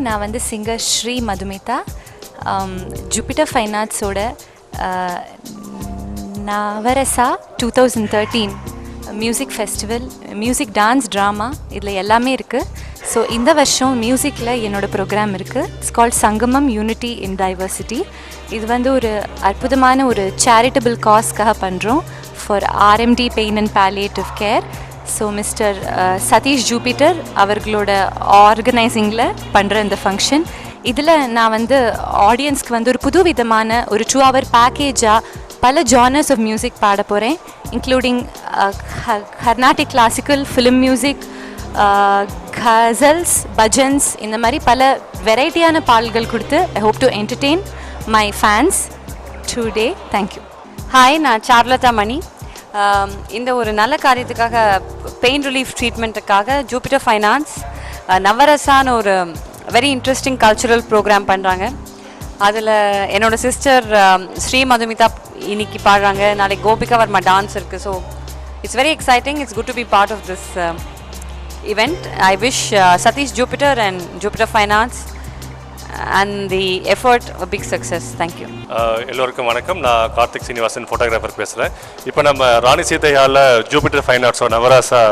நான் வந்து singer Sri Madhumita. Jupiter fine ஆர்ட்ஸோட Navarasa 2013 music festival, music dance drama இதில் எல்லாமே இருக்குது. ஸோ இந்த வருஷம் மியூசிக்கில் என்னோடய ப்ரோக்ராம் இருக்குது. It's called Sangamam unity in diversity. இது வந்து ஒரு அற்புதமான ஒரு சேரிட்டபிள் காஸ்க்காக பண்ணுறோம் for RMT pain and palliative care. So mister Satish Jupiter அவர்களோட ஆர்கனைசிங்கில் பண்ணுற இந்த ஃபங்க்ஷன். இதில் நான் வந்து ஆடியன்ஸ்க்கு வந்து ஒரு புது விதமான ஒரு 2 hour பேக்கேஜாக பல ஜானர்ஸ் ஆஃப் மியூசிக் பாட போகிறேன், including Carnatic classical, film music, ghazals, bhajans, இந்த மாதிரி பல வெரைட்டியான பாடல்கள் கொடுத்து I hope to entertain my fans today. Thank you. Hi, நான் சார்லதா மணி. இந்த ஒரு நல்ல காரியத்துக்காக, பெயின் ரிலீஃப் ட்ரீட்மெண்ட்டுக்காக ஜூபிட்டர் ஃபைன் ஆர்ட்ஸ் நவரசான்னு ஒரு வெரி இன்ட்ரெஸ்டிங் கல்ச்சுரல் ப்ரோக்ராம் பண்ணுறாங்க. அதில் என்னோடய சிஸ்டர் ஸ்ரீ மதுமிதா இன்னைக்கு பாடுறாங்க, நாளைக்கு கோபிகா வர்மா டான்ஸ் இருக்குது. So it's very exciting. It's good to be part of this event. I wish Satish Jupiter and Jupiter Fine Arts and the effort a big success. Thank you. எல்லோருக்கும் வணக்கம். நான் கார்த்திக் சீனிவாசன், ஃபோட்டோகிராஃபர் பேசுகிறேன். இப்போ நம்ம ராணி சீதை ஹாலில் ஜூபிட்டர் ஃபைன் ஆர்ட்ஸோ நவராசா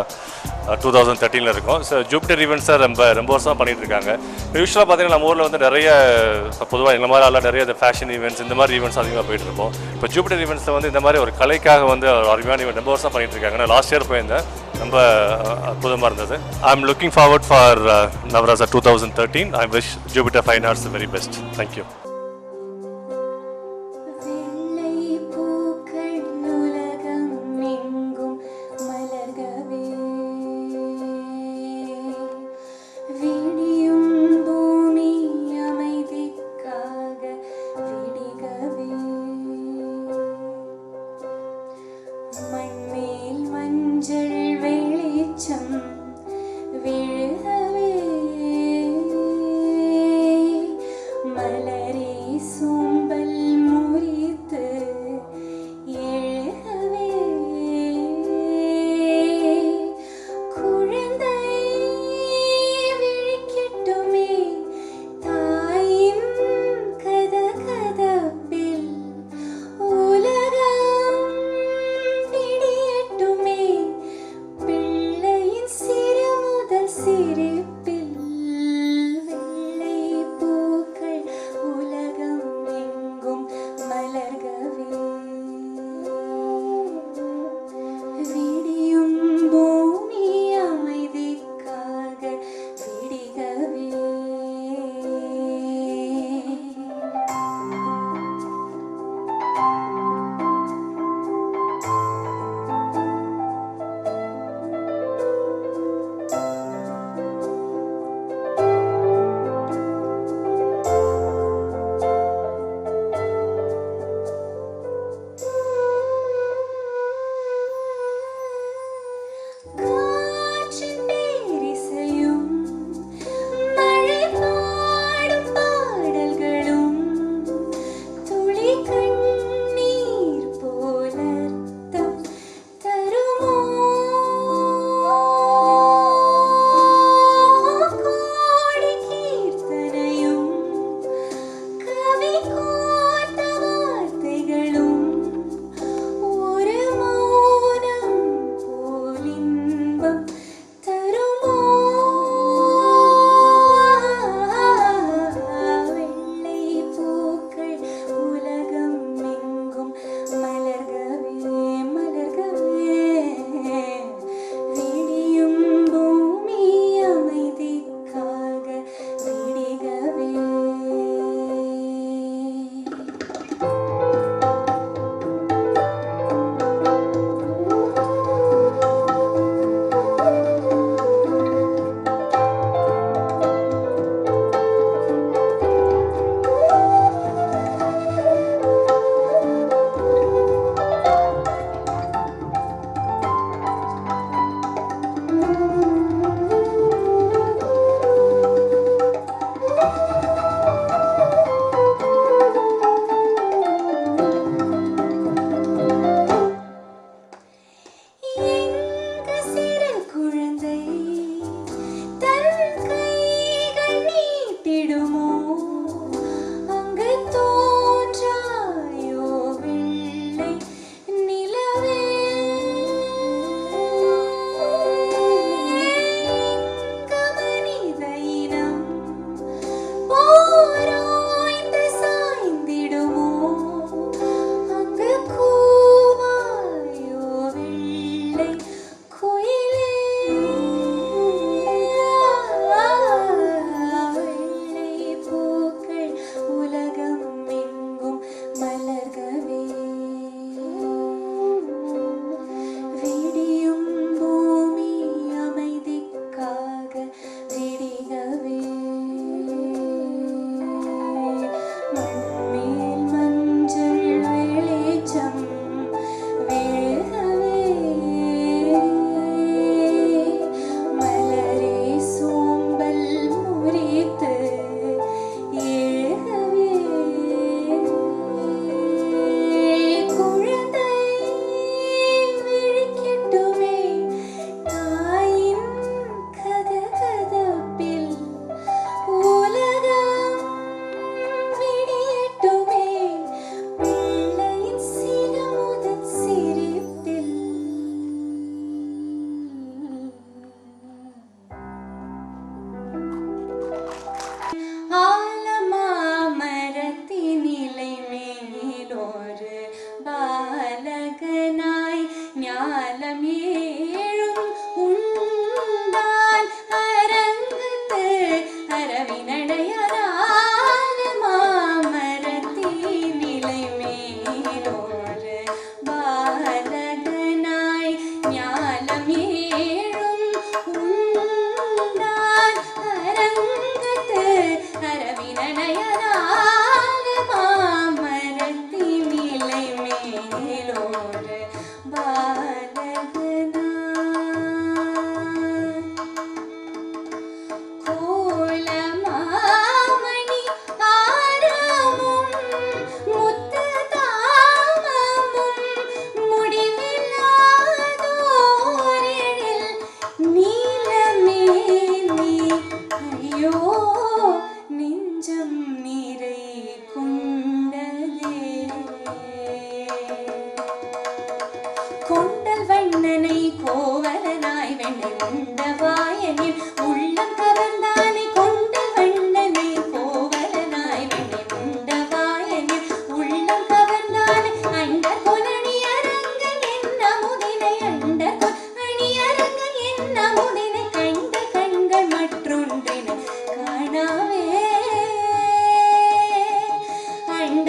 2013 இருக்கோம். So Jupiter ஈவெண்ட்ஸை ரொம்ப வருஷமாக பண்ணிகிட்டு இருக்காங்க. யூஸ்வலாக பார்த்தீங்கன்னா நம்ம ஊரில் வந்து நிறைய பொதுவாக எங்களை மாதிரி ஆள் நிறைய ஃபேஷன் ஈவெண்ட்ஸ் இந்த மாதிரி ஈவெண்ட்ஸ் அதிகமாக போயிட்டுருப்போம். இப்போ ஜூபிட்டர் ஈவெண்ட்ஸில் வந்து இந்த மாதிரி ஒரு கலைக்காக வந்து ஒரு அருமையான ஈவெண்ட் ரொம்ப வருஷம் பண்ணிகிட்டு இருக்காங்க. நான் லாஸ்ட் இயர் போயிருந்தேன், ரொம்ப அற்புதமாக இருந்தது. I am looking forward for Navarasa 2013. I wish Jupiter fine arts the very best. Thank you. விழுகவே மலரே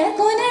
கொண்ட கொன